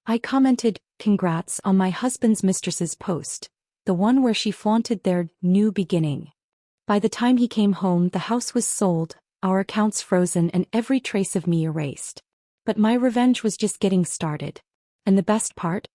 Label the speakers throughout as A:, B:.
A: I commented, "Congrats," on my husband's Mistress's post, the one where she flaunted their new beginning. By the time he came home, the house was sold, our accounts frozen, and every trace of me erased. But my revenge was just getting started. And the best part?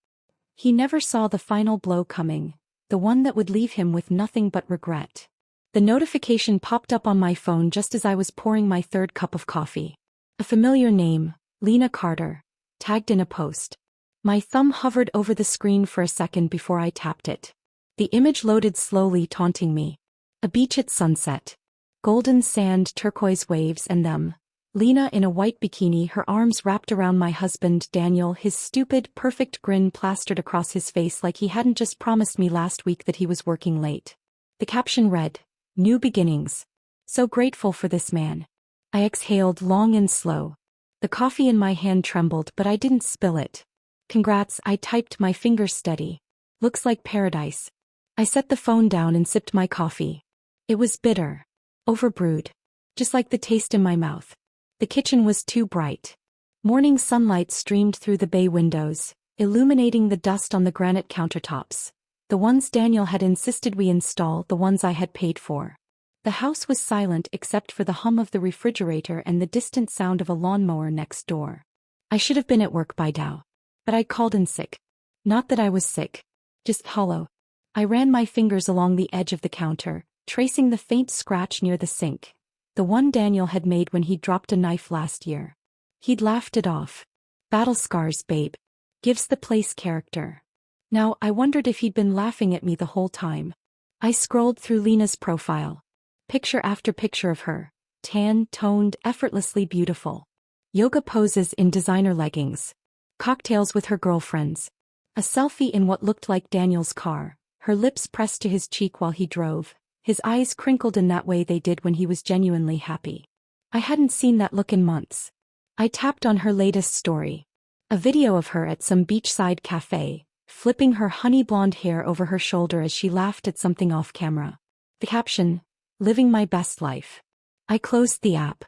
A: He never saw the final blow coming, the one that would leave him with nothing but regret. The notification popped up on my phone just as I was pouring my third cup of coffee. A familiar name, Lena Carter, tagged in a post. My thumb hovered over the screen for a second before I tapped it. The image loaded slowly, taunting me. A beach at sunset. Golden sand, turquoise waves, and them. Lena in a white bikini, her arms wrapped around my husband, Daniel, his stupid, perfect grin plastered across his face like he hadn't just promised me last week that he was working late. The caption read, "New beginnings. So grateful for this man." I exhaled long and slow. The coffee in my hand trembled, but I didn't spill it. "Congrats," I typed, my fingers steady. "Looks like paradise." I set the phone down and sipped my coffee. It was bitter. Overbrewed. Just like the taste in my mouth. The kitchen was too bright. Morning sunlight streamed through the bay windows, illuminating the dust on the granite countertops. The ones Daniel had insisted we install, the ones I had paid for. The house was silent except for the hum of the refrigerator and the distant sound of a lawnmower next door. I should have been at work by now. But I called in sick. Not that I was sick. Just hollow. I ran my fingers along the edge of the counter, tracing the faint scratch near the sink. The one Daniel had made when he dropped a knife last year. He'd laughed it off. "Battle scars, babe. Gives the place character." Now I wondered if he'd been laughing at me the whole time. I scrolled through Lena's profile. Picture after picture of her. Tan, toned, effortlessly beautiful. Yoga poses in designer leggings. Cocktails with her girlfriends. A selfie in what looked like Daniel's car, her lips pressed to his cheek while he drove, his eyes crinkled in that way they did when he was genuinely happy. I hadn't seen that look in months. I tapped on her latest story. A video of her at some beachside cafe, flipping her honey blonde hair over her shoulder as she laughed at something off camera. The caption, "Living my best life." I closed the app.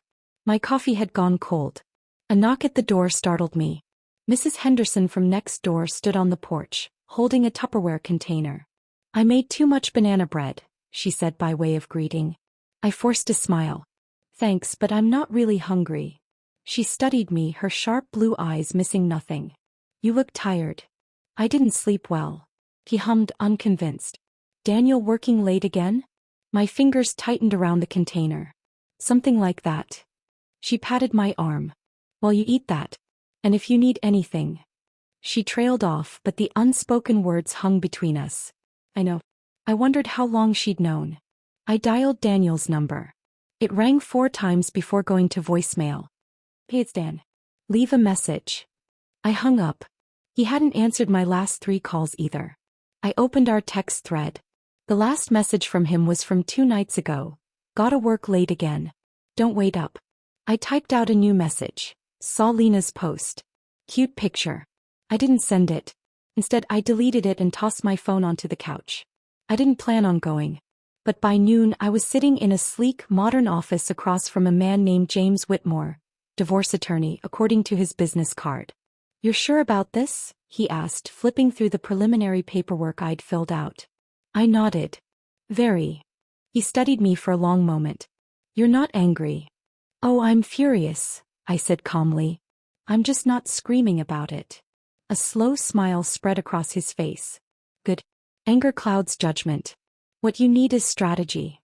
A: My coffee had gone cold. A knock at the door startled me. Mrs. Henderson from next door stood on the porch, holding a Tupperware container. "I made too much banana bread," she said by way of greeting. I forced a smile. "Thanks, but I'm not really hungry." She studied me, her sharp blue eyes missing nothing. "You look tired." "I didn't sleep well." He hummed, unconvinced. "Daniel working late again?" My fingers tightened around the container. "Something like that." She patted my arm. "Well, you eat that. And if you need anything." She trailed off, but the unspoken words hung between us. I know. I wondered how long she'd known. I dialed Daniel's number. It rang 4 times before going to voicemail. "Hey, it's Dan. Leave a message." I hung up. He hadn't answered my last 3 calls either. I opened our text thread. The last message from him was from 2 nights ago. "Gotta work late again. Don't wait up." I typed out a new message. Saw Lena's post. Cute picture. I didn't send it. Instead, I deleted it and tossed my phone onto the couch. I didn't plan on going. But by noon, I was sitting in a sleek, modern office across from a man named James Whitmore, divorce attorney, according to his business card. "You're sure about this?" he asked, flipping through the preliminary paperwork I'd filled out. I nodded. "Very." He studied me for a long moment. "You're not angry?" "Oh, I'm furious," I said calmly. "I'm just not screaming about it." A slow smile spread across his face. "Good. Anger clouds judgment. What you need is strategy."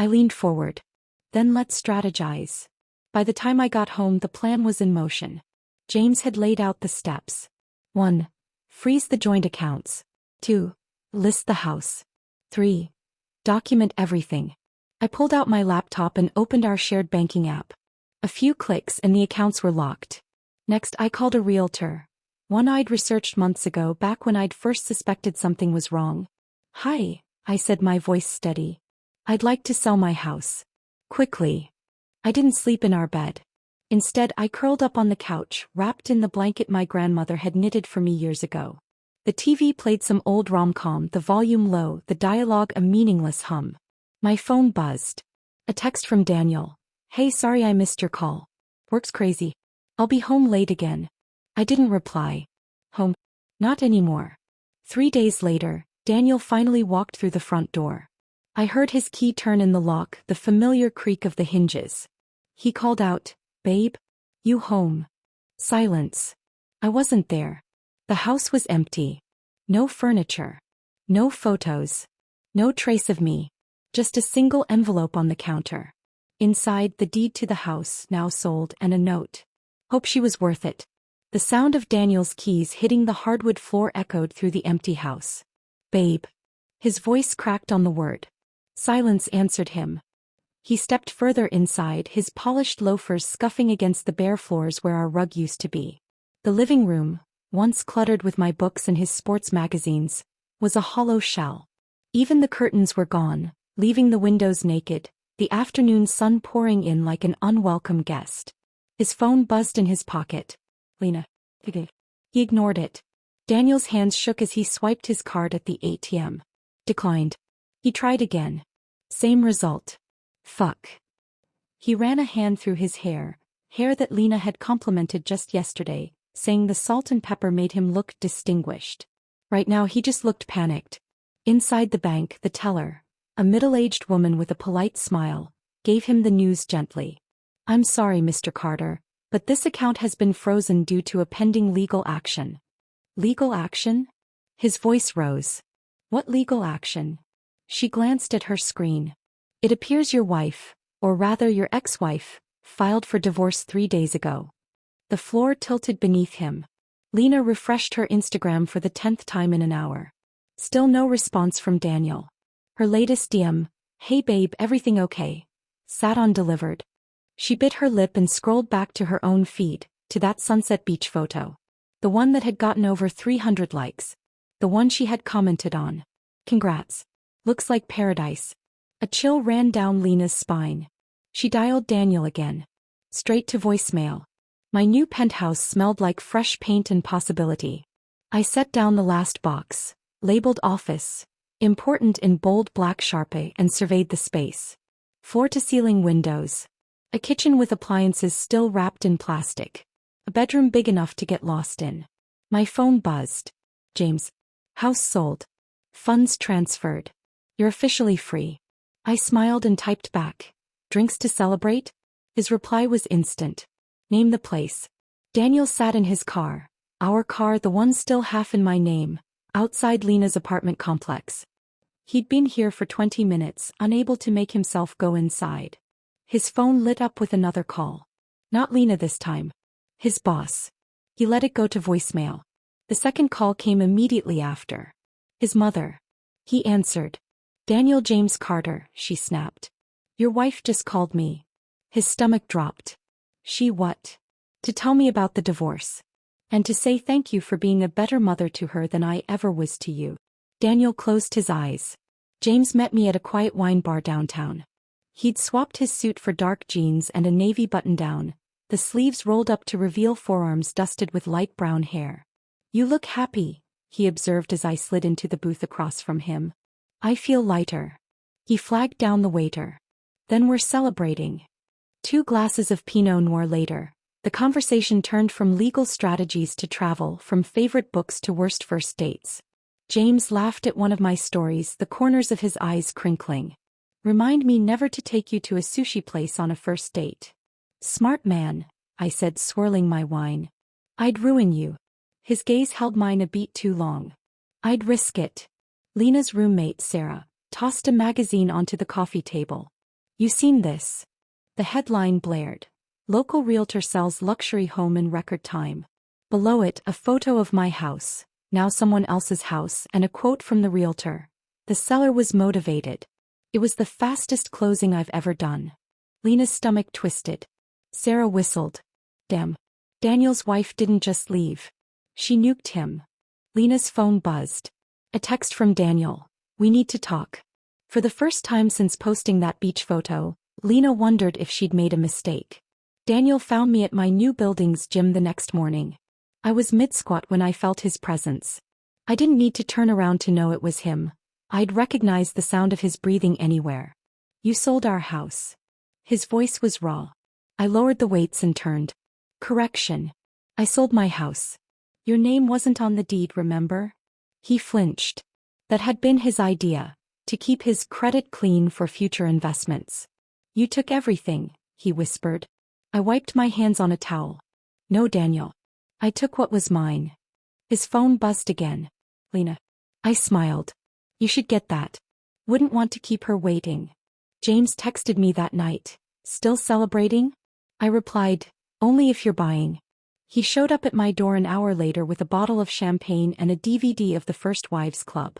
A: I leaned forward. "Then let's strategize." By the time I got home, the plan was in motion. James had laid out the steps. 1. Freeze the joint accounts. 2. List the house. 3. Document everything. I pulled out my laptop and opened our shared banking app. A few clicks and the accounts were locked. Next, I called a realtor. One I'd researched months ago, back when I'd first suspected something was wrong. "Hi," I said, my voice steady. "I'd like to sell my house. Quickly." I didn't sleep in our bed. Instead, I curled up on the couch, wrapped in the blanket my grandmother had knitted for me years ago. The TV played some old rom-com, the volume low, the dialogue a meaningless hum. My phone buzzed. A text from Daniel. "Hey, sorry I missed your call. Work's crazy. I'll be home late again." I didn't reply. Home. Not anymore. 3 days later, Daniel finally walked through the front door. I heard his key turn in the lock, the familiar creak of the hinges. He called out, "Babe? You home?" Silence. I wasn't there. The house was empty. No furniture. No photos. No trace of me. Just a single envelope on the counter. Inside, the deed to the house, now sold, and a note. Hope she was worth it. The sound of Daniel's keys hitting the hardwood floor echoed through the empty house. "Babe." His voice cracked on the word. Silence answered him. He stepped further inside, his polished loafers scuffing against the bare floors where our rug used to be. The living room, once cluttered with my books and his sports magazines, was a hollow shell. Even the curtains were gone, leaving the windows naked, the afternoon sun pouring in like an unwelcome guest. His phone buzzed in his pocket. "Lena." He ignored it. Daniel's hands shook as he swiped his card at the ATM. Declined. He tried again. Same result. Fuck. He ran a hand through his hair that Lena had complimented just yesterday, saying the salt and pepper made him look distinguished. Right now he just looked panicked. Inside the bank, the teller, a middle-aged woman with a polite smile, gave him the news gently. "I'm sorry, Mr. Carter, but this account has been frozen due to a pending legal action." Legal action? His voice rose. "What legal action?" She glanced at her screen. "It appears your wife, or rather your ex-wife, filed for divorce 3 days ago." The floor tilted beneath him. Lena refreshed her Instagram for the 10th time in an hour. Still no response from Daniel. Her latest DM, "Hey babe, everything okay?" sat undelivered. She bit her lip and scrolled back to her own feed, to that sunset beach photo. The one that had gotten over 300 likes. The one she had commented on. "Congrats. Looks like paradise." A chill ran down Lena's spine. She dialed Daniel again. Straight to voicemail. My new penthouse smelled like fresh paint and possibility. I set down the last box, labeled office, important in bold black Sharpie, and surveyed the space. Floor-to-ceiling windows. A kitchen with appliances still wrapped in plastic. A bedroom big enough to get lost in. My phone buzzed. "James. House sold. Funds transferred. You're officially free." I smiled and typed back. "Drinks to celebrate?" His reply was instant. "Name the place." Daniel sat in his car. Our car, the one still half in my name, outside Lena's apartment complex. He'd been here for 20 minutes, unable to make himself go inside. His phone lit up with another call. Not Lena this time. His boss. He let it go to voicemail. The second call came immediately after. His mother. He answered. "Daniel James Carter," she snapped. "Your wife just called me." His stomach dropped. "She what?" "To tell me about the divorce. And to say thank you for being a better mother to her than I ever was to you." Daniel closed his eyes. James met me at a quiet wine bar downtown. He'd swapped his suit for dark jeans and a navy button-down, the sleeves rolled up to reveal forearms dusted with light brown hair. "You look happy," he observed as I slid into the booth across from him. "I feel lighter." He flagged down the waiter. "Then we're celebrating." 2 glasses of Pinot Noir later, the conversation turned from legal strategies to travel, from favorite books to worst first dates. James laughed at one of my stories, the corners of his eyes crinkling. "Remind me never to take you to a sushi place on a first date." "Smart man," I said, swirling my wine. "I'd ruin you." His gaze held mine a beat too long. "I'd risk it." Lena's roommate, Sarah, tossed a magazine onto the coffee table. "You seen this?" The headline blared. "Local realtor sells luxury home in record time." Below it, a photo of my house, now someone else's house, and a quote from the realtor. The seller was motivated. "It was the fastest closing I've ever done." Lena's stomach twisted. Sarah whistled. "Damn. Daniel's wife didn't just leave. She nuked him." Lena's phone buzzed. A text from Daniel. "We need to talk." For the first time since posting that beach photo, Lena wondered if she'd made a mistake. Daniel found me at my new building's gym the next morning. I was mid-squat when I felt his presence. I didn't need to turn around to know it was him. I'd recognize the sound of his breathing anywhere. "You sold our house." His voice was raw. I lowered the weights and turned. "Correction. I sold my house." Your name wasn't on the deed, remember? He flinched. That had been his idea, to keep his credit clean for future investments. You took everything, he whispered. I wiped my hands on a towel. No, Daniel. I took what was mine. His phone buzzed again. Lena. I smiled. You should get that. Wouldn't want to keep her waiting. James texted me that night. Still celebrating? I replied, only if you're buying. He showed up at my door an hour later with a bottle of champagne and a DVD of the First Wives Club.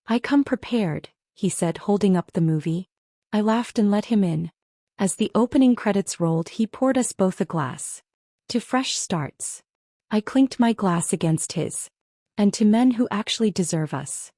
A: I come prepared, he said, holding up the movie. I laughed and let him in. As the opening credits rolled, he poured us both a glass. To fresh starts. I clinked my glass against his. And to men who actually deserve us.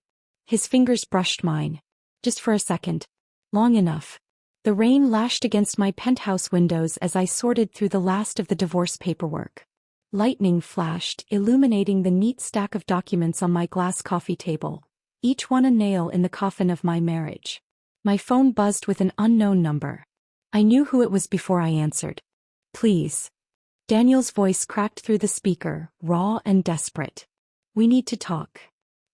A: His fingers brushed mine. Just for a second. Long enough. The rain lashed against my penthouse windows as I sorted through the last of the divorce paperwork. Lightning flashed, illuminating the neat stack of documents on my glass coffee table, each one a nail in the coffin of my marriage. My phone buzzed with an unknown number. I knew who it was before I answered. Please. Daniel's voice cracked through the speaker, raw and desperate. We need to talk.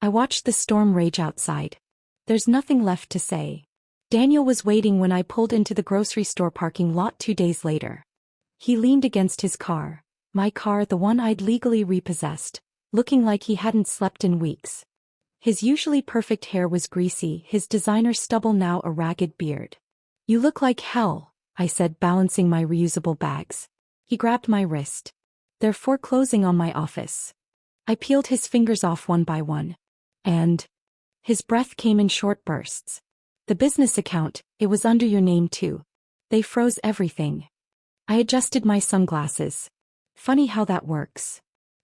A: I watched the storm rage outside. There's nothing left to say. Daniel was waiting when I pulled into the grocery store parking lot 2 days later. He leaned against his car, my car, the one I'd legally repossessed, looking like he hadn't slept in weeks. His usually perfect hair was greasy, his designer stubble now a ragged beard. You look like hell, I said, balancing my reusable bags. He grabbed my wrist. They're foreclosing on my office. I peeled his fingers off one by one. And his breath came in short bursts. The business account, it was under your name too. They froze everything. I adjusted my sunglasses. Funny how that works.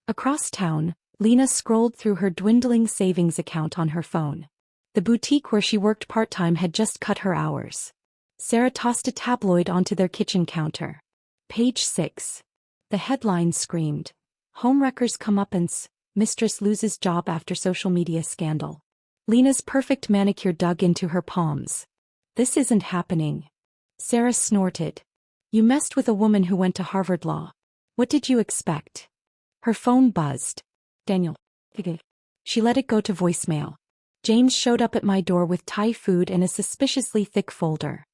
A: Across town, Lena scrolled through her dwindling savings account on her phone. The boutique where she worked part-time had just cut her hours. Sarah tossed a tabloid onto their kitchen counter. Page 6. The headline screamed, Homewreckers comeuppance, Mistress loses job after social media scandal. Lena's perfect manicure dug into her palms. This isn't happening. Sarah snorted. You messed with a woman who went to Harvard Law. What did you expect? Her phone buzzed. Daniel. She let it go to voicemail. James showed up at my door with Thai food and a suspiciously thick folder.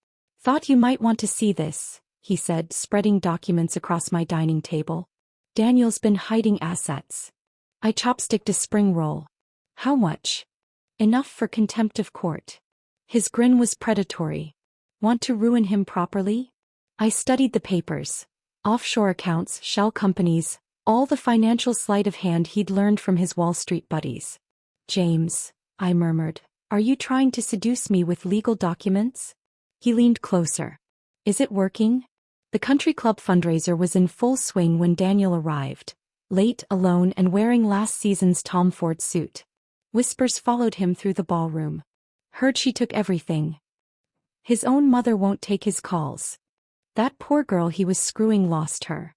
A: Thought you might want to see this, he said, spreading documents across my dining table. Daniel's been hiding assets. I chopsticked a spring roll. How much? Enough for contempt of court. His grin was predatory. Want to ruin him properly? I studied the papers. Offshore accounts, shell companies, all the financial sleight of hand he'd learned from his Wall Street buddies. James, I murmured, are you trying to seduce me with legal documents? He leaned closer. Is it working? The country club fundraiser was in full swing when Daniel arrived, late, alone, and wearing last season's Tom Ford suit. Whispers followed him through the ballroom. Heard she took everything. His own mother won't take his calls. That poor girl he was screwing lost her.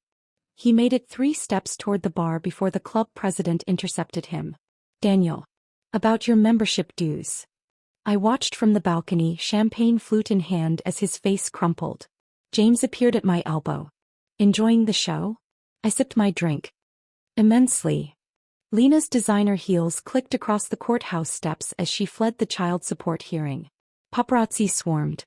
A: He made it 3 steps toward the bar before the club president intercepted him. Daniel. About your membership dues. I watched from the balcony, champagne flute in hand, as his face crumpled. James appeared at my elbow. Enjoying the show? I sipped my drink. Immensely. Lena's designer heels clicked across the courthouse steps as she fled the child support hearing. Paparazzi swarmed.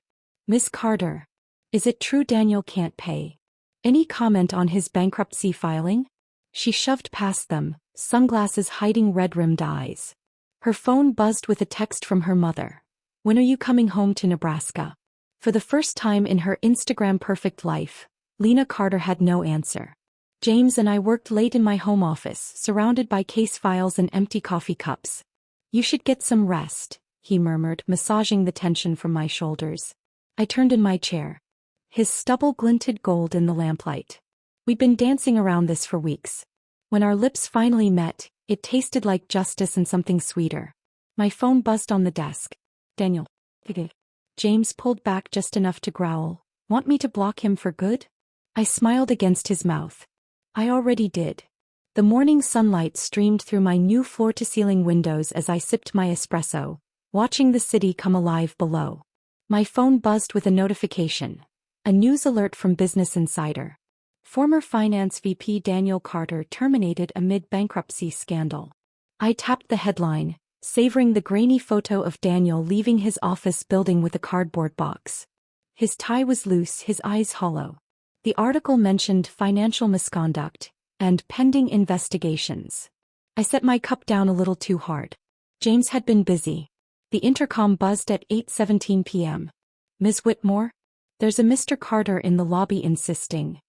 A: Miss Carter. Is it true Daniel can't pay? Any comment on his bankruptcy filing? She shoved past them, sunglasses hiding red-rimmed eyes. Her phone buzzed with a text from her mother. When are you coming home to Nebraska? For the first time in her Instagram-perfect life, Lena Carter had no answer. James and I worked late in my home office, surrounded by case files and empty coffee cups. You should get some rest, he murmured, massaging the tension from my shoulders. I turned in my chair. His stubble glinted gold in the lamplight. We'd been dancing around this for weeks. When our lips finally met, it tasted like justice and something sweeter. My phone buzzed on the desk. Daniel. James pulled back just enough to growl. Want me to block him for good? I smiled against his mouth. I already did. The morning sunlight streamed through my new floor-to-ceiling windows as I sipped my espresso, watching the city come alive below. My phone buzzed with a notification. A news alert from Business Insider. Former Finance VP Daniel Carter terminated amid bankruptcy scandal. I tapped the headline, savoring the grainy photo of Daniel leaving his office building with a cardboard box. His tie was loose, his eyes hollow. The article mentioned financial misconduct and pending investigations. I set my cup down a little too hard. James had been busy. The intercom buzzed at 8:17 p.m. "Ms. Whitmore? There's a Mr. Carter in the lobby insisting."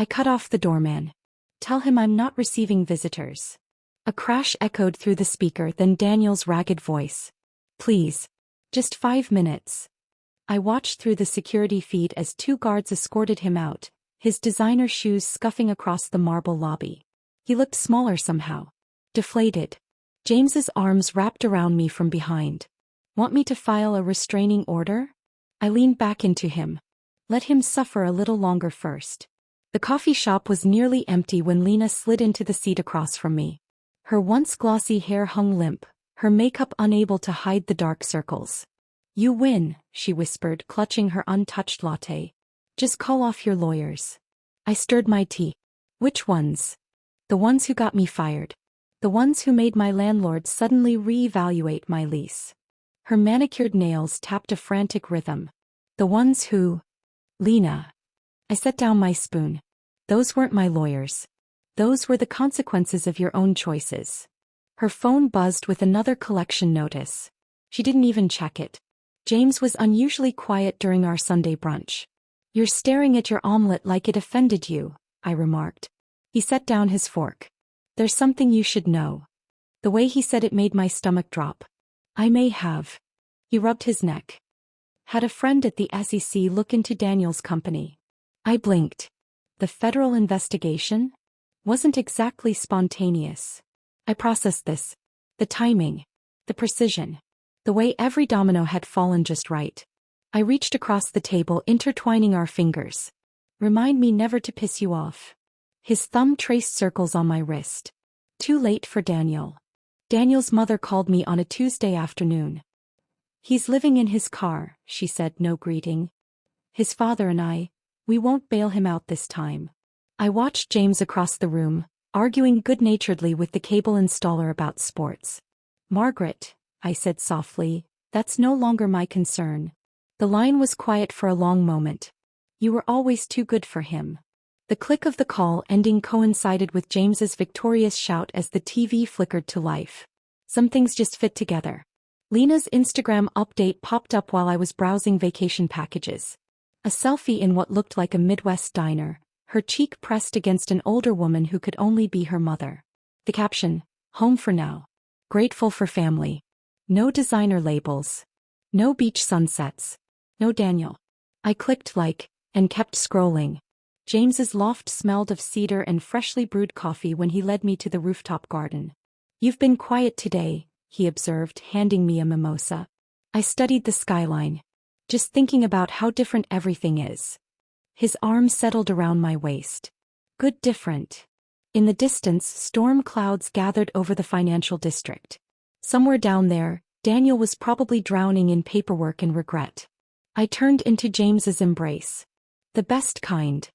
A: I cut off the doorman. "Tell him I'm not receiving visitors." A crash echoed through the speaker, then Daniel's ragged voice. "Please. Just 5 minutes." I watched through the security feed as 2 guards escorted him out, his designer shoes scuffing across the marble lobby. He looked smaller somehow. Deflated. James's arms wrapped around me from behind. "Want me to file a restraining order?" I leaned back into him. Let him suffer a little longer first. The coffee shop was nearly empty when Lena slid into the seat across from me. Her once glossy hair hung limp, her makeup unable to hide the dark circles. "You win," she whispered, clutching her untouched latte. "Just call off your lawyers." I stirred my tea. "Which ones?" "The ones who got me fired. The ones who made my landlord suddenly reevaluate my lease." Her manicured nails tapped a frantic rhythm. "The ones who—" "Lena." I set down my spoon. "Those weren't my lawyers. Those were the consequences of your own choices." Her phone buzzed with another collection notice. She didn't even check it. James was unusually quiet during our Sunday brunch. "You're staring at your omelet like it offended you," I remarked. He set down his fork. "There's something you should know." The way he said it made my stomach drop. "I may have." He rubbed his neck. "Had a friend at the SEC look into Daniel's company." I blinked. The federal investigation? Wasn't exactly spontaneous. I processed this. The timing. The precision. The way every domino had fallen just right. I reached across the table, intertwining our fingers. "Remind me never to piss you off." His thumb traced circles on my wrist. Too late for Daniel. Daniel's mother called me on a Tuesday afternoon. "He's living in his car," she said, no greeting. "His father and we won't bail him out this time." I watched James across the room, arguing good-naturedly with the cable installer about sports. "Margaret," I said softly, "that's no longer my concern." The line was quiet for a long moment. "You were always too good for him." The click of the call ending coincided with James's victorious shout as the TV flickered to life. Some things just fit together. Lena's Instagram update popped up while I was browsing vacation packages. A selfie in what looked like a Midwest diner, her cheek pressed against an older woman who could only be her mother. The caption, "Home for now. Grateful for family." No designer labels. No beach sunsets. No Daniel. I clicked like, and kept scrolling. James's loft smelled of cedar and freshly brewed coffee when he led me to the rooftop garden. "You've been quiet today," he observed, handing me a mimosa. I studied the skyline. Just thinking about how different everything is. His arm settled around my waist. "Good different." In the distance, storm clouds gathered over the financial district. Somewhere down there, Daniel was probably drowning in paperwork and regret. I turned into James's embrace. The best kind.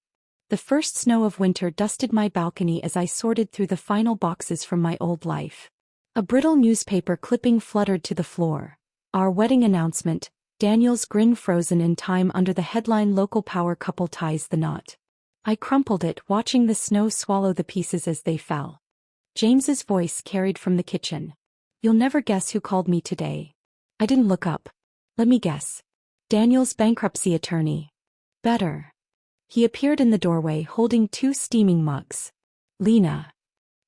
A: The first snow of winter dusted my balcony as I sorted through the final boxes from my old life. A brittle newspaper clipping fluttered to the floor. Our wedding announcement, Daniel's grin frozen in time under the headline, "Local power couple ties the knot." I crumpled it, watching the snow swallow the pieces as they fell. James's voice carried from the kitchen. "You'll never guess who called me today." I didn't look up. "Let me guess. Daniel's bankruptcy attorney." "Better." He appeared in the doorway holding 2 steaming mugs. "Lena."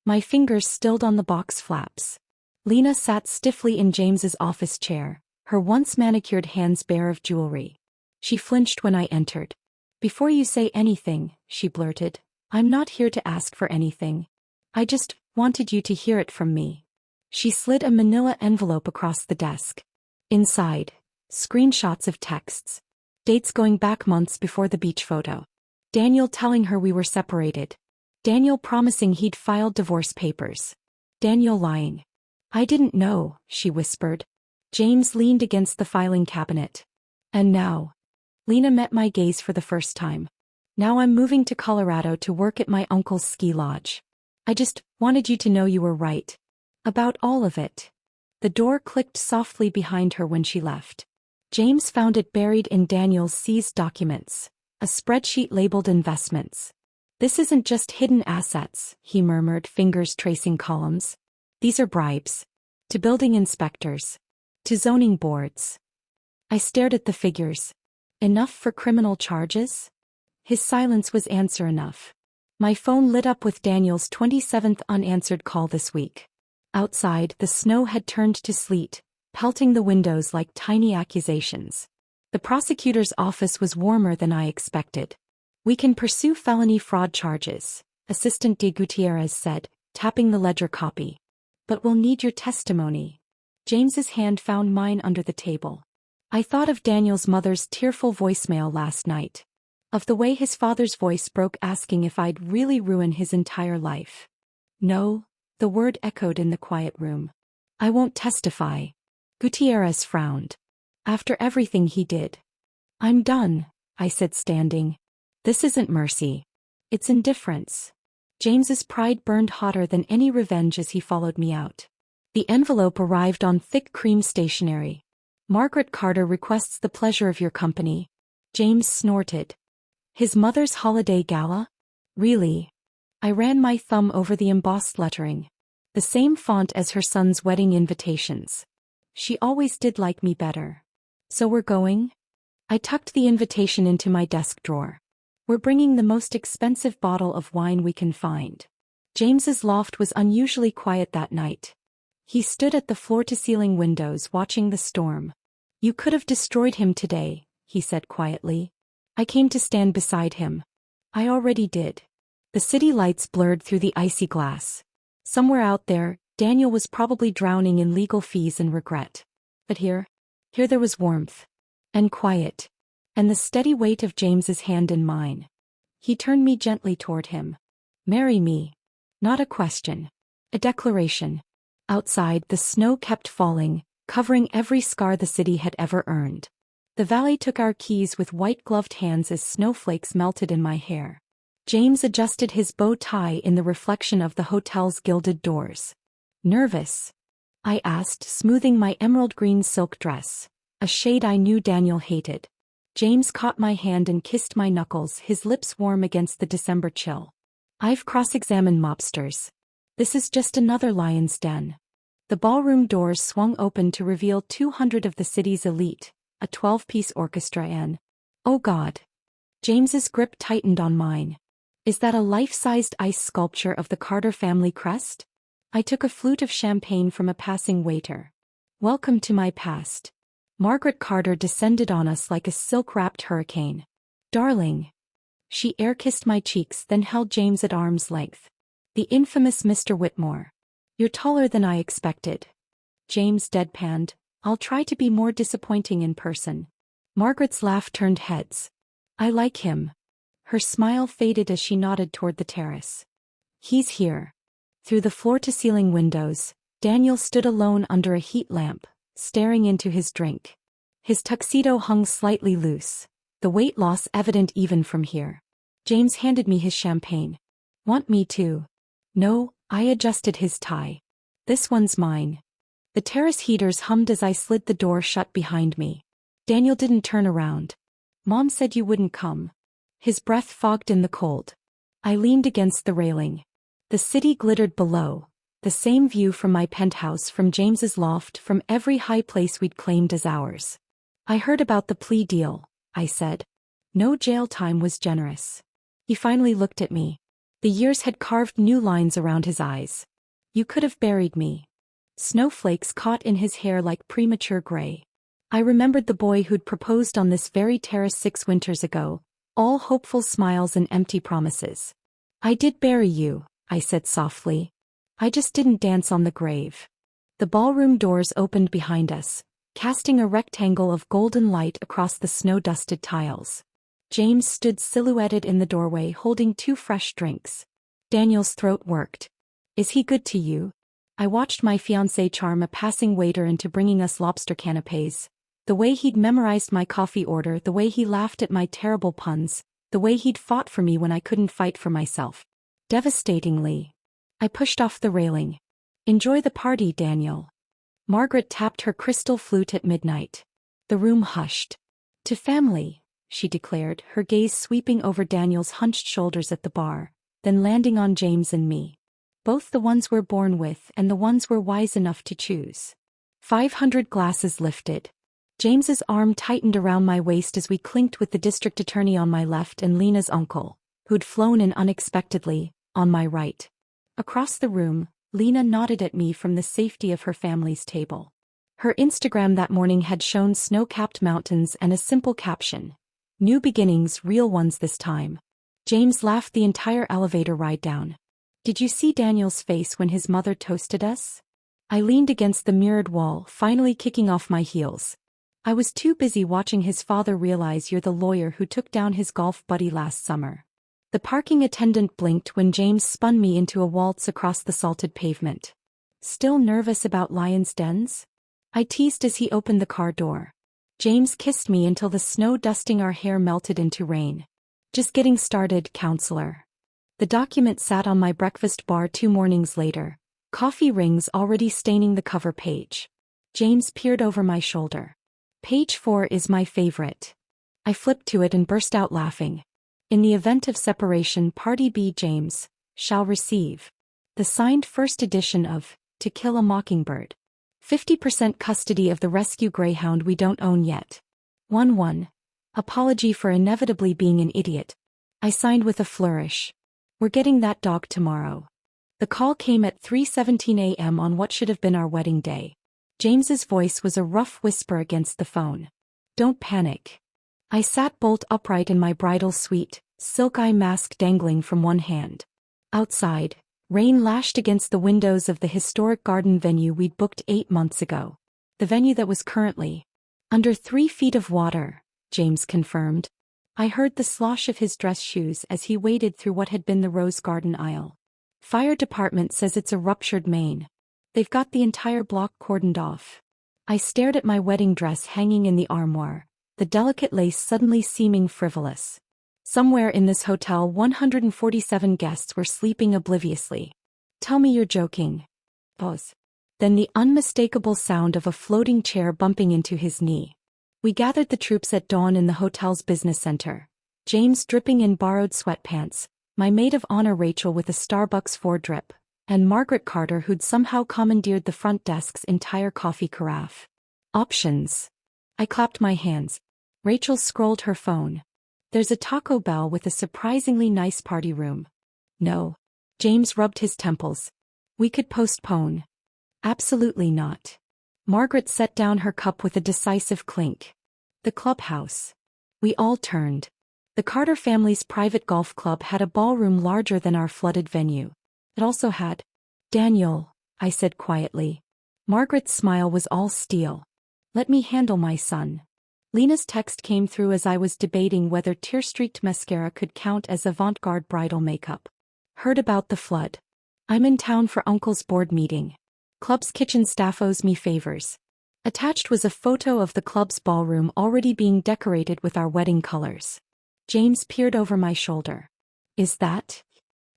A: My fingers stilled on the box flaps. Lena sat stiffly in James's office chair, her once manicured hands bare of jewelry. She flinched when I entered. "Before you say anything," she blurted, "I'm not here to ask for anything. I just wanted you to hear it from me." She slid a manila envelope across the desk. Inside, screenshots of texts. Dates going back months before the beach photo. Daniel telling her we were separated. Daniel promising he'd filed divorce papers. Daniel lying. "I didn't know," she whispered. James leaned against the filing cabinet. "And now." Lena met my gaze for the first time. Now I'm moving to Colorado to work at my uncle's ski lodge. I just wanted you to know you were right. About all of it. The door clicked softly behind her when she left. James found it buried in Daniel's seized documents, a spreadsheet labeled investments. This isn't just hidden assets, he murmured, fingers tracing columns. These are bribes. To building inspectors. To zoning boards. I stared at the figures. Enough for criminal charges? His silence was answer enough. My phone lit up with Daniel's 27th unanswered call this week. Outside, the snow had turned to sleet, pelting the windows like tiny accusations. The prosecutor's office was warmer than I expected. We can pursue felony fraud charges, Assistant de Gutierrez said, tapping the ledger copy. But we'll need your testimony. James's hand found mine under the table. I thought of Daniel's mother's tearful voicemail last night. Of the way his father's voice broke asking if I'd really ruin his entire life. No, the word echoed in the quiet room. I won't testify. Gutierrez frowned. After everything he did. I'm done, I said, standing. This isn't mercy. It's indifference. James's pride burned hotter than any revenge as he followed me out. The envelope arrived on thick cream stationery. Margaret Carter requests the pleasure of your company. James snorted. His mother's holiday gala? Really? I ran my thumb over the embossed lettering. The same font as her son's wedding invitations. She always did like me better. So we're going? I tucked the invitation into my desk drawer. We're bringing the most expensive bottle of wine we can find. James's loft was unusually quiet that night. He stood at the floor-to-ceiling windows watching the storm. You could have destroyed him today, he said quietly. I came to stand beside him. I already did. The city lights blurred through the icy glass. Somewhere out there, Daniel was probably drowning in legal fees and regret. But here there was warmth. And quiet. And the steady weight of James's hand in mine. He turned me gently toward him. Marry me. Not a question. A declaration. Outside, the snow kept falling, covering every scar the city had ever earned. The valet took our keys with white-gloved hands as snowflakes melted in my hair. James adjusted his bow tie in the reflection of the hotel's gilded doors. Nervous? I asked, smoothing my emerald green silk dress, a shade I knew Daniel hated. James caught my hand and kissed my knuckles, his lips warm against the December chill. I've cross-examined mobsters. This is just another lion's den. The ballroom doors swung open to reveal 200 of the city's elite, a 12-piece orchestra and... Oh God! James's grip tightened on mine. Is that a life-sized ice sculpture of the Carter family crest? I took a flute of champagne from a passing waiter. Welcome to my past. Margaret Carter descended on us like a silk-wrapped hurricane. Darling. She air-kissed my cheeks, then held James at arm's length. The infamous Mr. Whitmore. You're taller than I expected. James deadpanned. I'll try to be more disappointing in person. Margaret's laugh turned heads. I like him. Her smile faded as she nodded toward the terrace. He's here. Through the floor-to-ceiling windows, Daniel stood alone under a heat lamp, staring into his drink. His tuxedo hung slightly loose, the weight loss evident even from here. James handed me his champagne. Want me to? No, I adjusted his tie. This one's mine. The terrace heaters hummed as I slid the door shut behind me. Daniel didn't turn around. Mom said you wouldn't come. His breath fogged in the cold. I leaned against the railing. The city glittered below, the same view from my penthouse, from James's loft, from every high place we'd claimed as ours. I heard about the plea deal, I said. No jail time was generous. He finally looked at me. The years had carved new lines around his eyes. You could have buried me. Snowflakes caught in his hair like premature gray. I remembered the boy who'd proposed on this very terrace 6 winters ago, all hopeful smiles and empty promises. I did bury you, I said softly. I just didn't dance on the grave. The ballroom doors opened behind us, casting a rectangle of golden light across the snow-dusted tiles. James stood silhouetted in the doorway holding 2 fresh drinks. Daniel's throat worked. Is he good to you? I watched my fiancé charm a passing waiter into bringing us lobster canapés. The way he'd memorized my coffee order, the way he laughed at my terrible puns, the way he'd fought for me when I couldn't fight for myself. Devastatingly. I pushed off the railing. Enjoy the party, Daniel. Margaret tapped her crystal flute at midnight. The room hushed. To family, she declared, her gaze sweeping over Daniel's hunched shoulders at the bar, then landing on James and me. Both the ones we're born with and the ones we're wise enough to choose. 500 glasses lifted. James's arm tightened around my waist as we clinked with the district attorney on my left and Lena's uncle, who'd flown in unexpectedly, on my right. Across the room, Lena nodded at me from the safety of her family's table. Her Instagram that morning had shown snow-capped mountains and a simple caption. New beginnings, real ones this time. James laughed the entire elevator ride down. Did you see Daniel's face when his mother toasted us? I leaned against the mirrored wall, finally kicking off my heels. I was too busy watching his father realize you're the lawyer who took down his golf buddy last summer. The parking attendant blinked when James spun me into a waltz across the salted pavement. Still nervous about lions' dens? I teased as he opened the car door. James kissed me until the snow dusting our hair melted into rain. Just getting started, counselor. The document sat on my breakfast bar 2 mornings later, coffee rings already staining the cover page. James peered over my shoulder. Page 4 is my favorite. I flipped to it and burst out laughing. In the event of separation, Party B James shall receive the signed first edition of To Kill a Mockingbird. 50% custody of the rescue greyhound we don't own yet. 1-1. Apology for inevitably being an idiot. I signed with a flourish. We're getting that dog tomorrow. The call came at 3:17 a.m. on what should have been our wedding day. James's voice was a rough whisper against the phone. Don't panic. I sat bolt upright in my bridal suite, silk eye mask dangling from one hand. Outside, rain lashed against the windows of the historic garden venue we'd booked 8 months ago. The venue that was currently under 3 feet of water, James confirmed. I heard the slosh of his dress shoes as he waded through what had been the rose garden aisle. Fire department says it's a ruptured main. They've got the entire block cordoned off. I stared at my wedding dress hanging in the armoire, the delicate lace suddenly seeming frivolous. Somewhere in this hotel 147 guests were sleeping obliviously. Tell me you're joking. Pause. Then the unmistakable sound of a floating chair bumping into his knee. We gathered the troops at dawn in the hotel's business center. James dripping in borrowed sweatpants, my maid of honor Rachel with a Starbucks 4 drip, and Margaret Carter who'd somehow commandeered the front desk's entire coffee carafe. Options. I clapped my hands. Rachel scrolled her phone. There's a Taco Bell with a surprisingly nice party room. No. James rubbed his temples. We could postpone. Absolutely not. Margaret set down her cup with a decisive clink. The clubhouse. We all turned. The Carter family's private golf club had a ballroom larger than our flooded venue. It also had. Daniel, I said quietly. Margaret's smile was all steel. Let me handle my son. Lena's text came through as I was debating whether tear-streaked mascara could count as avant-garde bridal makeup. Heard about the flood. I'm in town for Uncle's board meeting. Club's kitchen staff owes me favors. Attached was a photo of the club's ballroom already being decorated with our wedding colors. James peered over my shoulder. Is that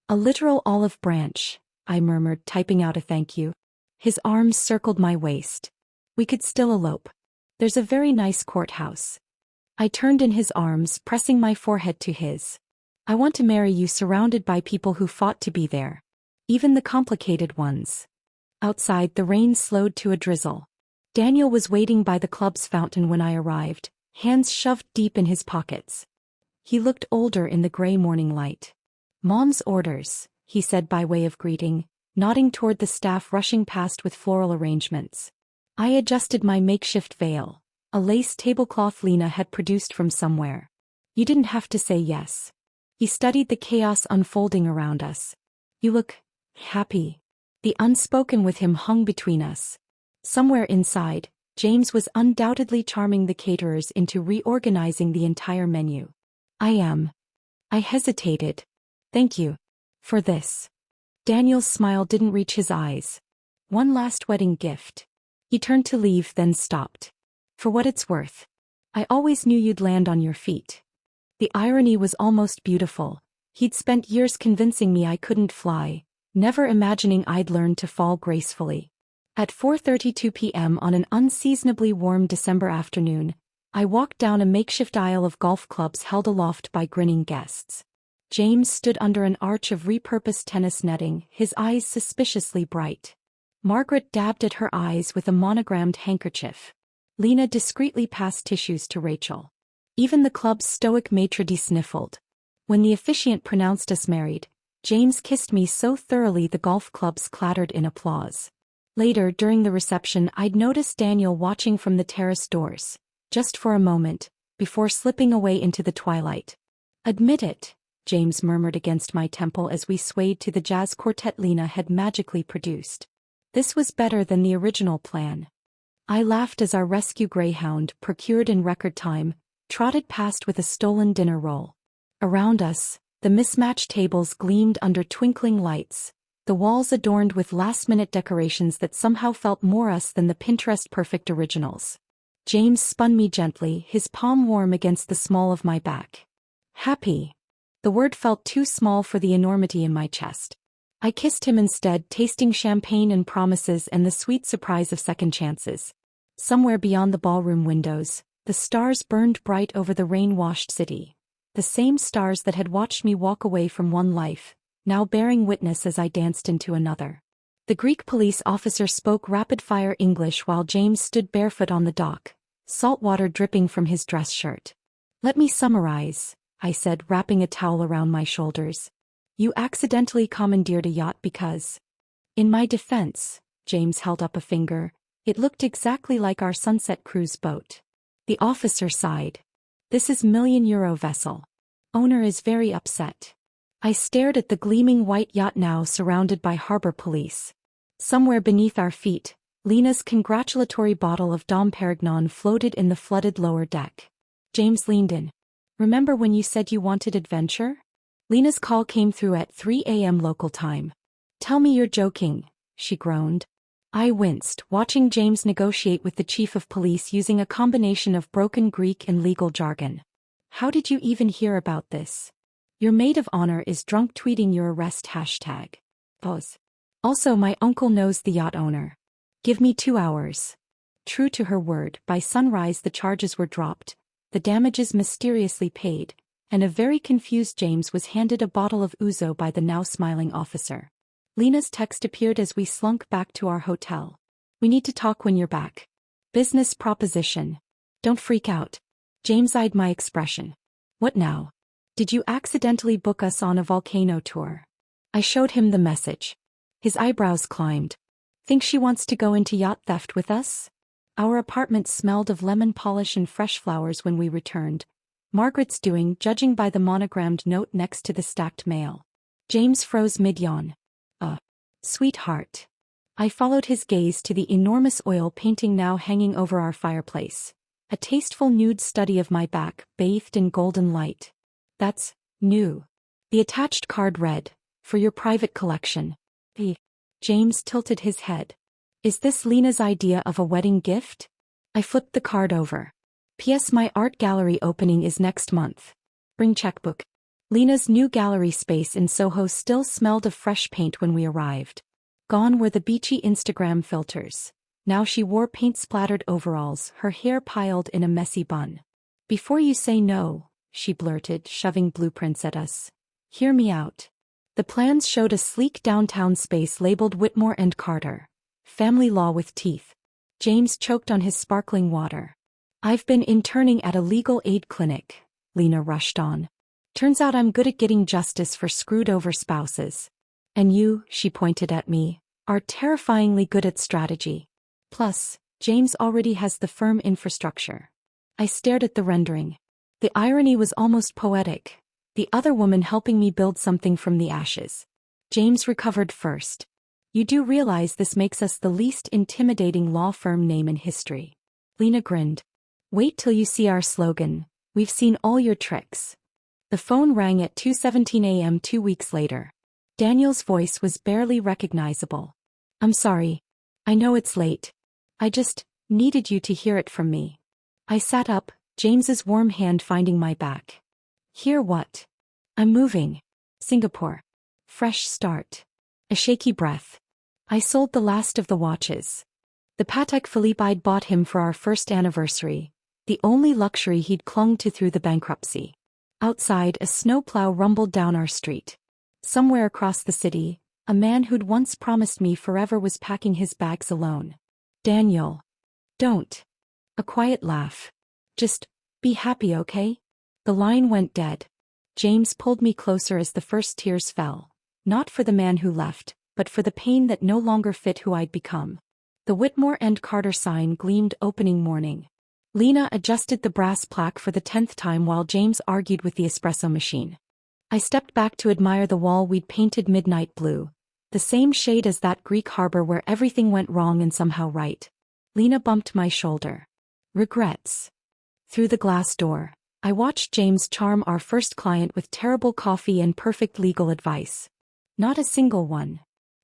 A: a literal olive branch? I murmured, typing out a thank you. His arms circled my waist. We could still elope. There's a very nice courthouse. I turned in his arms, pressing my forehead to his. I want to marry you surrounded by people who fought to be there. Even the complicated ones. Outside, the rain slowed to a drizzle. Daniel was waiting by the club's fountain when I arrived, hands shoved deep in his pockets. He looked older in the gray morning light. Mom's orders, he said by way of greeting, nodding toward the staff rushing past with floral arrangements. I adjusted my makeshift veil, a lace tablecloth Lena had produced from somewhere. You didn't have to say yes. He studied the chaos unfolding around us. You look happy. The unspoken with him hung between us. Somewhere inside, James was undoubtedly charming the caterers into reorganizing the entire menu. I am. I hesitated. Thank you. For this. Daniel's smile didn't reach his eyes. One last wedding gift. He turned to leave, then stopped. For what it's worth. I always knew you'd land on your feet. The irony was almost beautiful. He'd spent years convincing me I couldn't fly, never imagining I'd learn to fall gracefully. At 4:32 p.m. on an unseasonably warm December afternoon, I walked down a makeshift aisle of golf clubs held aloft by grinning guests. James stood under an arch of repurposed tennis netting, his eyes suspiciously bright. Margaret dabbed at her eyes with a monogrammed handkerchief. Lena discreetly passed tissues to Rachel. Even the club's stoic maitre d' sniffled. When the officiant pronounced us married, James kissed me so thoroughly the golf clubs clattered in applause. Later, during the reception, I'd noticed Daniel watching from the terrace doors, just for a moment, before slipping away into the twilight. "Admit it," James murmured against my temple as we swayed to the jazz quartet Lena had magically produced. "This was better than the original plan." I laughed as our rescue greyhound, procured in record time, trotted past with a stolen dinner roll. Around us, the mismatched tables gleamed under twinkling lights, the walls adorned with last-minute decorations that somehow felt more us than the Pinterest-perfect originals. James spun me gently, his palm warm against the small of my back. "Happy." The word felt too small for the enormity in my chest. I kissed him instead, tasting champagne and promises and the sweet surprise of second chances. Somewhere beyond the ballroom windows, the stars burned bright over the rain-washed city. The same stars that had watched me walk away from one life, now bearing witness as I danced into another. The Greek police officer spoke rapid-fire English while James stood barefoot on the dock, salt water dripping from his dress shirt. "Let me summarize," I said, wrapping a towel around my shoulders. "You accidentally commandeered a yacht because..." In my defense, James held up a finger, it looked exactly like our Sunset Cruise boat. The officer sighed. "This is €1,000,000 vessel. Owner is very upset." I stared at the gleaming white yacht now surrounded by harbor police. Somewhere beneath our feet, Lena's congratulatory bottle of Dom Perignon floated in the flooded lower deck. James leaned in. "Remember when you said you wanted adventure?" Lena's call came through at 3 a.m. local time. "Tell me you're joking," she groaned. I winced, watching James negotiate with the chief of police using a combination of broken Greek and legal jargon. "How did you even hear about this? Your maid of honor is drunk tweeting your arrest hashtag. Pause. Also, my uncle knows the yacht owner. Give me 2 hours." True to her word, by sunrise the charges were dropped, the damages mysteriously paid, and a very confused James was handed a bottle of ouzo by the now smiling officer. Lena's text appeared as we slunk back to our hotel. "We need to talk when you're back. Business proposition. Don't freak out." James eyed my expression. "What now? Did you accidentally book us on a volcano tour?" I showed him the message. His eyebrows climbed. "Think she wants to go into yacht theft with us?" Our apartment smelled of lemon polish and fresh flowers when we returned. Margaret's doing, judging by the monogrammed note next to the stacked mail. James froze mid-yawn. Sweetheart." I followed his gaze to the enormous oil painting now hanging over our fireplace. A tasteful nude study of my back, bathed in golden light. "That's new." The attached card read, "For your private collection." James tilted his head. "Is this Lena's idea of a wedding gift?" I flipped the card over. "P.S. My art gallery opening is next month. Bring checkbook." Lena's new gallery space in Soho still smelled of fresh paint when we arrived. Gone were the beachy Instagram filters. Now she wore paint-splattered overalls, her hair piled in a messy bun. "Before you say no," she blurted, shoving blueprints at us. "Hear me out." The plans showed a sleek downtown space labeled Whitmore and Carter. Family law with teeth. James choked on his sparkling water. "I've been interning at a legal aid clinic," Lena rushed on. "Turns out I'm good at getting justice for screwed-over spouses. And you," she pointed at me, "are terrifyingly good at strategy. Plus, James already has the firm infrastructure." I stared at the rendering. The irony was almost poetic. The other woman helping me build something from the ashes. James recovered first. "You do realize this makes us the least intimidating law firm name in history." Lena grinned. "Wait till you see our slogan. We've seen all your tricks." The phone rang at 2:17 a.m. 2 weeks later. Daniel's voice was barely recognizable. "I'm sorry. I know it's late. I just needed you to hear it from me." I sat up, James's warm hand finding my back. Hear what? I'm moving. Singapore. Fresh start. A shaky breath. I sold the last of the watches. The Patek Philippe I'd bought him for our first anniversary, the only luxury he'd clung to through the bankruptcy. Outside, a snowplow rumbled down our street. Somewhere across the city, a man who'd once promised me forever was packing his bags alone. Daniel. Don't. A quiet laugh. Just, be happy, okay? The line went dead. James pulled me closer as the first tears fell, not for the man who left, but for the pain that no longer fit who I'd become. The Whitmore and Carter sign gleamed opening morning. Lena adjusted the brass plaque for the 10th time while James argued with the espresso machine. I stepped back to admire the wall we'd painted midnight blue, the same shade as that Greek harbor where everything went wrong and somehow right. Lena bumped my shoulder. Regrets. Through the glass door, I watched James charm our first client with terrible coffee and perfect legal advice. Not a single one.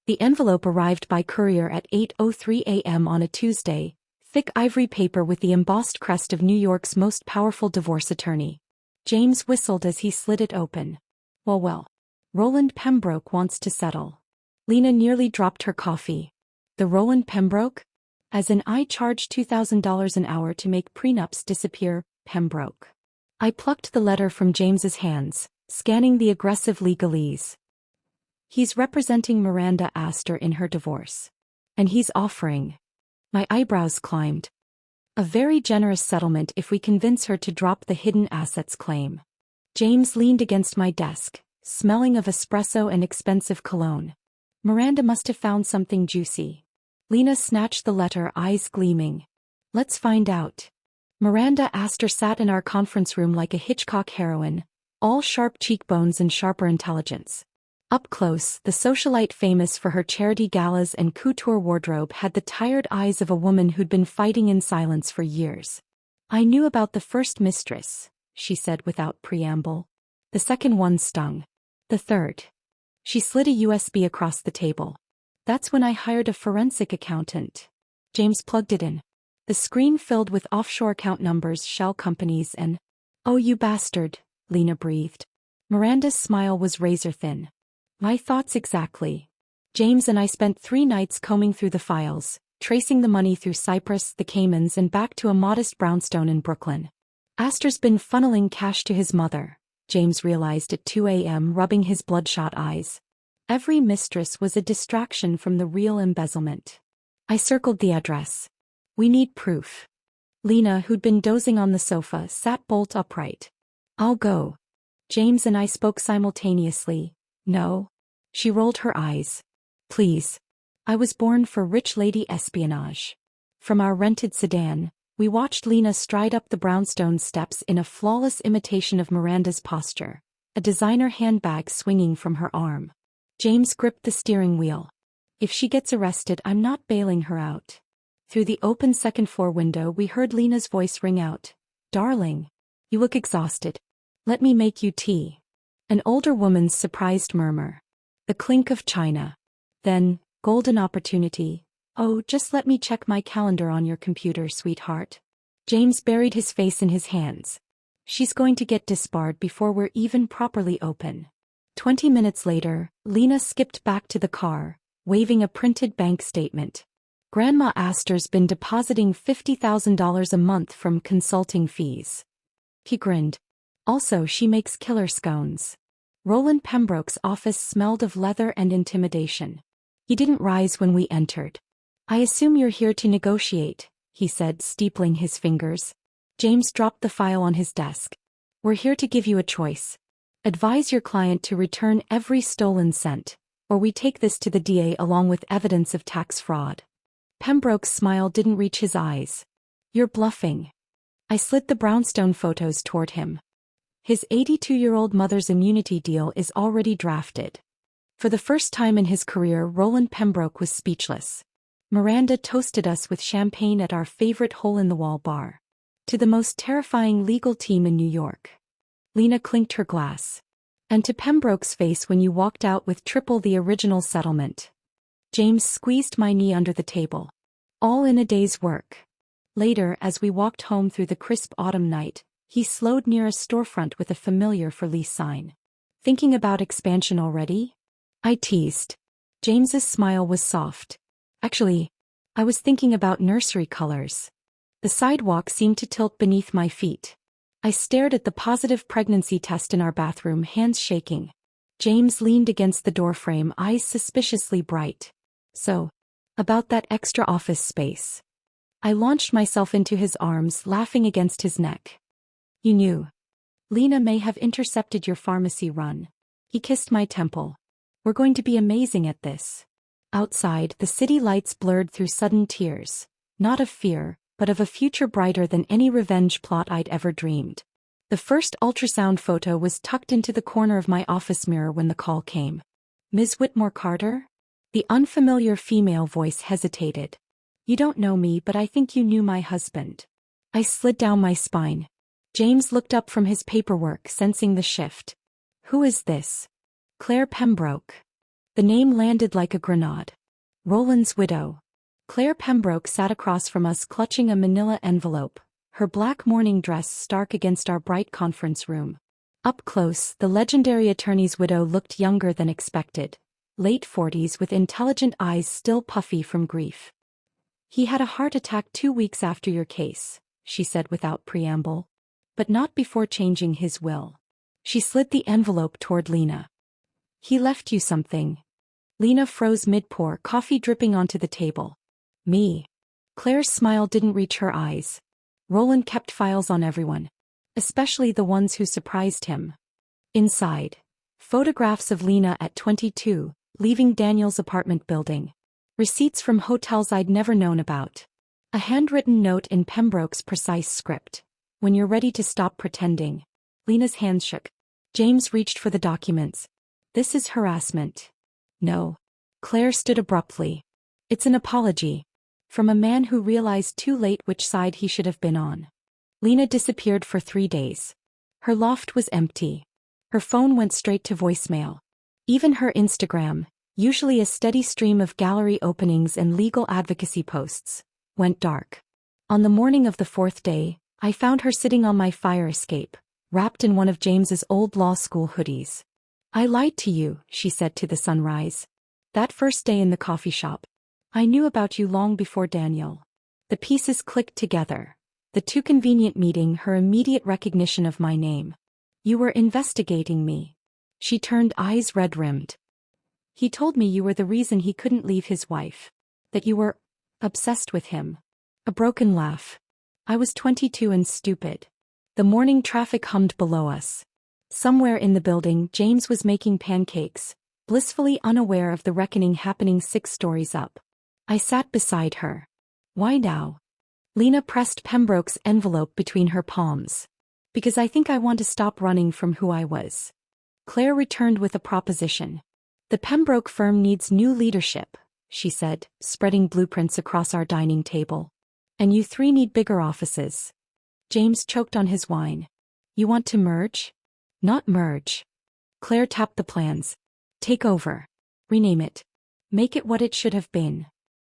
A: The envelope arrived by courier at 8:03 a.m. on a Tuesday, thick ivory paper with the embossed crest of New York's most powerful divorce attorney. James whistled as he slid it open. Well. Roland Pembroke wants to settle. Lena nearly dropped her coffee. The Roland Pembroke? As in I charge $2,000 an hour to make prenups disappear, Pembroke. I plucked the letter from James's hands, scanning the aggressive legalese. He's representing Miranda Astor in her divorce. And he's offering. My eyebrows climbed. A very generous settlement if we convince her to drop the hidden assets claim. James leaned against my desk, smelling of espresso and expensive cologne. Miranda must have found something juicy. Lena snatched the letter, eyes gleaming. Let's find out. Miranda Astor sat in our conference room like a Hitchcock heroine, all sharp cheekbones and sharper intelligence. Up close, the socialite famous for her charity galas and couture wardrobe had the tired eyes of a woman who'd been fighting in silence for years. I knew about the first mistress, she said without preamble. The second one stung. The third. She slid a USB across the table. That's when I hired a forensic accountant. James plugged it in. The screen filled with offshore account numbers, shell companies and... Oh, you bastard, Lena breathed. Miranda's smile was razor-thin. My thoughts exactly. James and I spent 3 nights combing through the files, tracing the money through Cyprus, the Caymans and back to a modest brownstone in Brooklyn. Astor's been funneling cash to his mother, James realized at 2 a.m., rubbing his bloodshot eyes. Every mistress was a distraction from the real embezzlement. I circled the address. We need proof. Lena, who'd been dozing on the sofa, sat bolt upright. I'll go. James and I spoke simultaneously. No. She rolled her eyes. Please. I was born for rich lady espionage. From our rented sedan, we watched Lena stride up the brownstone steps in a flawless imitation of Miranda's posture, a designer handbag swinging from her arm. James gripped the steering wheel. If she gets arrested, I'm not bailing her out. Through the open second-floor window we heard Lena's voice ring out. Darling. You look exhausted. Let me make you tea. An older woman's surprised murmur. The clink of china. Then, golden opportunity. Oh, just let me check my calendar on your computer, sweetheart. James buried his face in his hands. She's going to get disbarred before we're even properly open. 20 minutes later, Lena skipped back to the car, waving a printed bank statement. Grandma Astor's been depositing $50,000 a month from consulting fees. He grinned. Also, she makes killer scones. Roland Pembroke's office smelled of leather and intimidation. He didn't rise when we entered. I assume you're here to negotiate, he said, steepling his fingers. James dropped the file on his desk. We're here to give you a choice. Advise your client to return every stolen cent, or we take this to the DA along with evidence of tax fraud. Pembroke's smile didn't reach his eyes. You're bluffing. I slid the brownstone photos toward him. His 82-year-old mother's immunity deal is already drafted. For the first time in his career, Roland Pembroke was speechless. Miranda toasted us with champagne at our favorite hole-in-the-wall bar. To the most terrifying legal team in New York. Lena clinked her glass. And to Pembroke's face when you walked out with triple the original settlement. James squeezed my knee under the table. All in a day's work. Later, as we walked home through the crisp autumn night, He slowed near a storefront with a familiar for lease sign. Thinking about expansion already? I teased. James's smile was soft. Actually, I was thinking about nursery colors. The sidewalk seemed to tilt beneath my feet. I stared at the positive pregnancy test in our bathroom, hands shaking. James leaned against the doorframe, eyes suspiciously bright. So, about that extra office space. I launched myself into his arms, laughing against his neck. You knew. Lena may have intercepted your pharmacy run. He kissed my temple. We're going to be amazing at this. Outside, the city lights blurred through sudden tears. Not of fear, but of a future brighter than any revenge plot I'd ever dreamed. The first ultrasound photo was tucked into the corner of my office mirror when the call came. Ms. Whitmore Carter? The unfamiliar female voice hesitated. You don't know me, but I think you knew my husband. I slid down my spine. James looked up from his paperwork, sensing the shift. Who is this? Claire Pembroke. The name landed like a grenade. Roland's widow. Claire Pembroke sat across from us, clutching a manila envelope, her black morning dress stark against our bright conference room. Up close, the legendary attorney's widow looked younger than expected, late 40s with intelligent eyes still puffy from grief. He had a heart attack 2 weeks after your case, she said without preamble. But not before changing his will. She slid the envelope toward Lena. He left you something. Lena froze mid-pour, coffee dripping onto the table. Me. Claire's smile didn't reach her eyes. Roland kept files on everyone. Especially the ones who surprised him. Inside. Photographs of Lena at 22, leaving Daniel's apartment building. Receipts from hotels I'd never known about. A handwritten note in Pembroke's precise script. When you're ready to stop pretending. Lena's hands shook. James reached for the documents. This is harassment. No. Claire stood abruptly. It's an apology. From a man who realized too late which side he should have been on. Lena disappeared for 3 days. Her loft was empty. Her phone went straight to voicemail. Even her Instagram, usually a steady stream of gallery openings and legal advocacy posts, went dark. On the morning of the 4th day, I found her sitting on my fire escape, wrapped in one of James's old law school hoodies. I lied to you, she said to the sunrise. That first day in the coffee shop. I knew about you long before Daniel. The pieces clicked together. The too convenient meeting, her immediate recognition of my name. You were investigating me. She turned, eyes red-rimmed. He told me you were the reason he couldn't leave his wife. That you were obsessed with him. A broken laugh. I was 22 and stupid. The morning traffic hummed below us. Somewhere in the building, James was making pancakes, blissfully unaware of the reckoning happening 6 stories up. I sat beside her. Why now? Lena pressed Pembroke's envelope between her palms. Because I think I want to stop running from who I was. Claire returned with a proposition. The Pembroke firm needs new leadership, she said, spreading blueprints across our dining table. And you 3 need bigger offices. James choked on his wine. You want to merge? Not merge. Claire tapped the plans. Take over. Rename it. Make it what it should have been.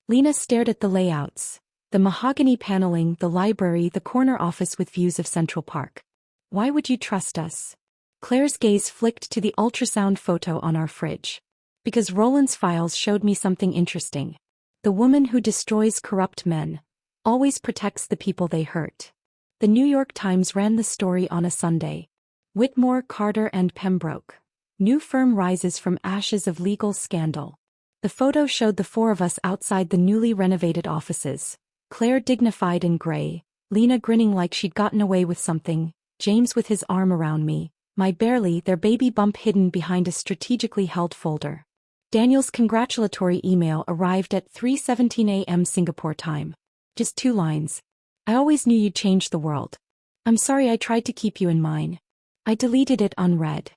A: Lena stared at the layouts. The mahogany paneling, the library, the corner office with views of Central Park. Why would you trust us? Claire's gaze flicked to the ultrasound photo on our fridge. Because Roland's files showed me something interesting. The woman who destroys corrupt men always protects the people they hurt. The New York Times ran the story on a Sunday. Whitmore, Carter and Pembroke. New firm rises from ashes of legal scandal. The photo showed the 4 of us outside the newly renovated offices. Claire dignified in gray, Lena grinning like she'd gotten away with something, James with his arm around me, their baby bump hidden behind a strategically held folder. Daniel's congratulatory email arrived at 3:17 a.m. Singapore time. Just 2 lines. I always knew you'd change the world. I'm sorry I tried to keep you in mind. I deleted it unread.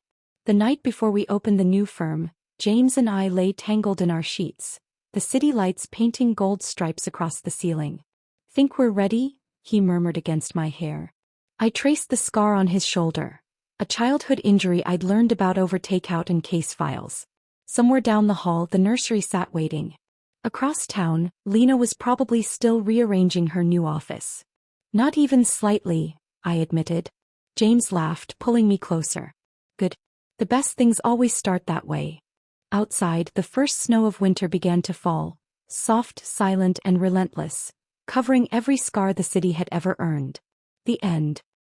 A: The night before we opened the new firm, James and I lay tangled in our sheets, the city lights painting gold stripes across the ceiling. Think we're ready? He murmured against my hair. I traced the scar on his shoulder. A childhood injury I'd learned about over takeout and case files. Somewhere down the hall, the nursery sat waiting. Across town, Lena was probably still rearranging her new office. Not even slightly, I admitted. James laughed, pulling me closer. Good. The best things always start that way. Outside, the first snow of winter began to fall, soft, silent, and relentless, covering every scar the city had ever earned. The end.